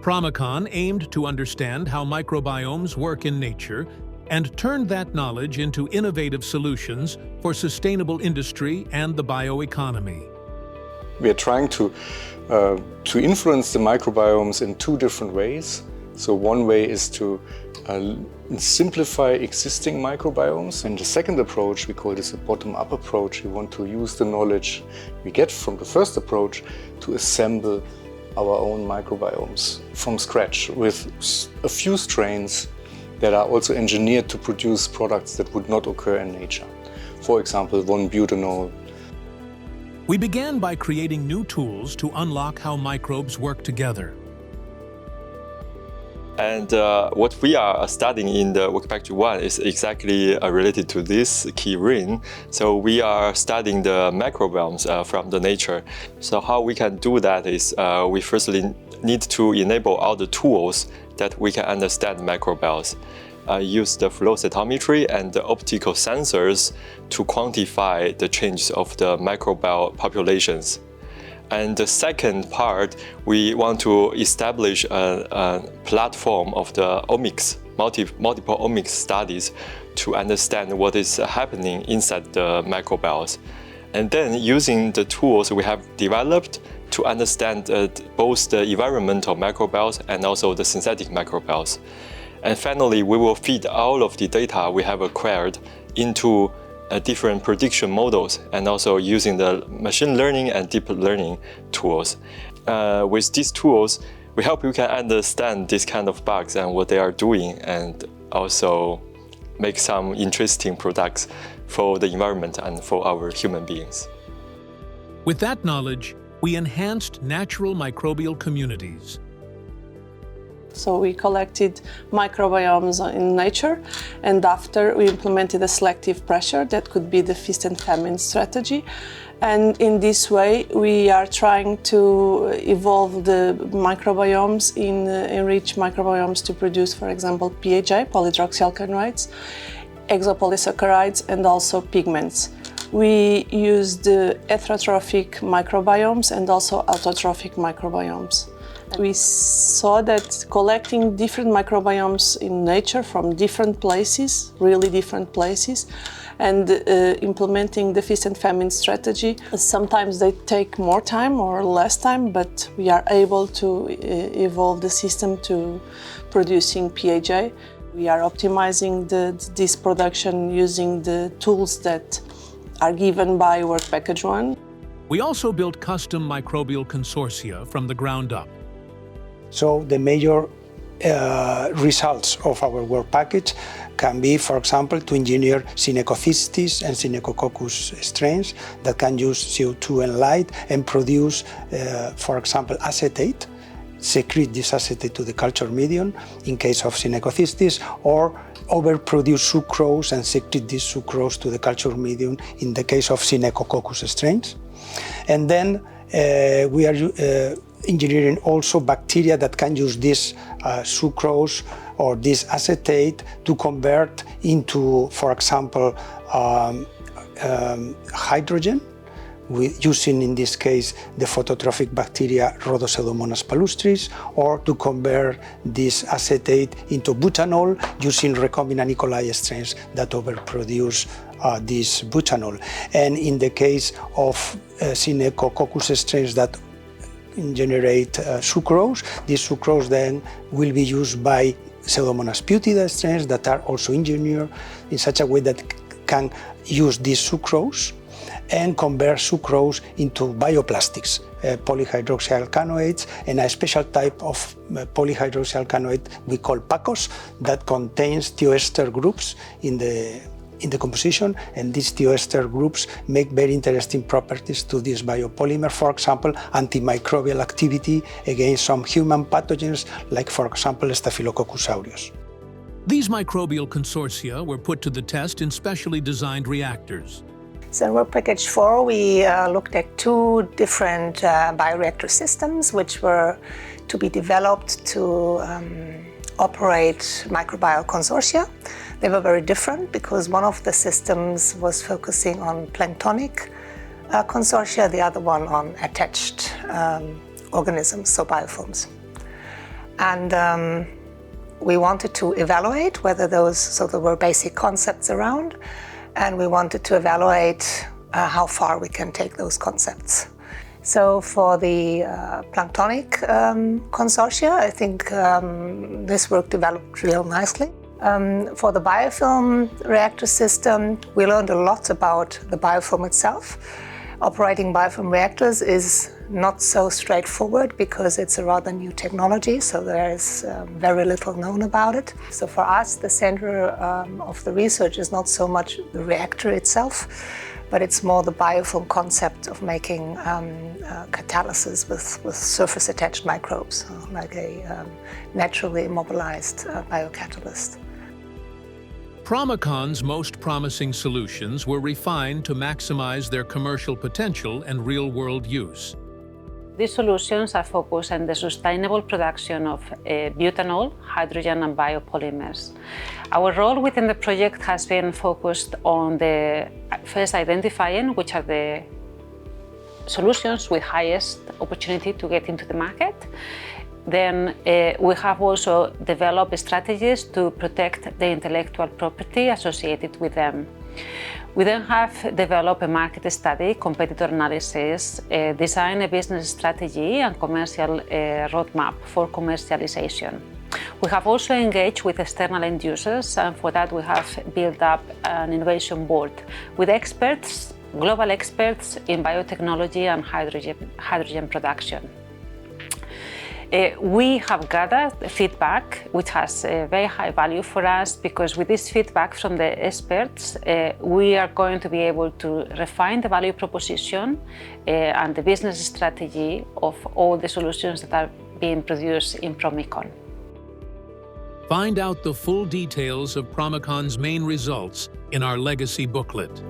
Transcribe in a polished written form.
PROMICON aimed to understand how microbiomes work in nature and turned that knowledge into innovative solutions for sustainable industry and the bioeconomy. We are trying to influence the microbiomes in two different ways. So one way is to simplify existing microbiomes, and the second approach, we call this a bottom-up approach. We want to use the knowledge we get from the first approach to assemble our own microbiomes from scratch with a few strains that are also engineered to produce products that would not occur in nature. For example, 1-butanol. We began by creating new tools to unlock how microbes work together. And what we are studying in the Work Package 1 is exactly related to this key ring. So we are studying the microbiomes from the nature. So how we can do that is we firstly need to enable all the tools that we can understand microbiomes. Use the flow cytometry and the optical sensors to quantify the changes of the microbial populations. And the second part, we want to establish a platform of the omics, multiple omics studies to understand what is happening inside the microbiomes. And then using the tools we have developed to understand both the environmental microbiomes and also the synthetic microbiomes. And finally, we will feed all of the data we have acquired into different prediction models and also using the machine learning and deep learning tools. With these tools, we hope you can understand these kind of bugs and what they are doing and also make some interesting products for the environment and for our human beings. With that knowledge, we enhanced natural microbial communities. So we collected microbiomes in nature, and after we implemented a selective pressure that could be the feast and famine strategy. And in this way, we are trying to evolve the microbiomes in enrich microbiomes to produce, for example, PHA, polydroxyalkanoids, exopolysaccharides, and also pigments. We used heterotrophic microbiomes and also autotrophic microbiomes. We saw that collecting different microbiomes in nature from different places, really different places, and implementing the feast and famine strategy, sometimes they take more time or less time, but we are able to evolve the system to producing PHA. We are optimizing this production using the tools that are given by Work Package 1. We also built custom microbial consortia from the ground up. So the major results of our work package can be, for example, to engineer Synechocystis and Synechococcus strains that can use CO2 and light and produce, for example, acetate, secrete this acetate to the culture medium in case of Synechocystis, or overproduce sucrose and secrete this sucrose to the culture medium in the case of Synechococcus strains. And then we are engineering also bacteria that can use this sucrose or this acetate to convert into, for example, hydrogen, using in this case the phototrophic bacteria Rhodopseudomonas palustris, or to convert this acetate into butanol using recombinant E. coli strains that overproduce this butanol. And in the case of Synechococcus strains that generate sucrose, this sucrose then will be used by Pseudomonas putida strains that are also engineered in such a way that can use this sucrose and convert sucrose into bioplastics, polyhydroxyalkanoates, and a special type of polyhydroxyalkanoate we call PACOS that contains thioester groups in the composition, and these thioester groups make very interesting properties to this biopolymer, for example, antimicrobial activity against some human pathogens like, for example, Staphylococcus aureus. These microbial consortia were put to the test in specially designed reactors. So in Work Package 4, we looked at two different bioreactor systems which were to be developed to operate microbial consortia. They were very different because one of the systems was focusing on planktonic consortia, the other one on attached organisms, so biofilms. And we wanted to evaluate whether those, so there were basic concepts around, and we wanted to evaluate how far we can take those concepts. So for the planktonic consortia, I think this work developed real nicely. For the biofilm reactor system, we learned a lot about the biofilm itself. Operating biofilm reactors is not so straightforward because it's a rather new technology, so there is very little known about it. So for us, the center of the research is not so much the reactor itself, but it's more the biofilm concept of making catalysis with surface-attached microbes, like a naturally immobilized biocatalyst. PROMICON's most promising solutions were refined to maximize their commercial potential and real-world use. These solutions are focused on the sustainable production of butanol, hydrogen and biopolymers. Our role within the project has been focused on the first identifying which are the solutions with highest opportunity to get into the market. Then we have also developed strategies to protect the intellectual property associated with them. We then have developed a market study, competitor analysis, design a business strategy and commercial roadmap for commercialization. We have also engaged with external end users, and for that we have built up an innovation board with experts, global experts in biotechnology and hydrogen production. We have gathered feedback which has very high value for us, because with this feedback from the experts we are going to be able to refine the value proposition and the business strategy of all the solutions that are being produced in PROMICON. Find out the full details of PROMICON's main results in our legacy booklet.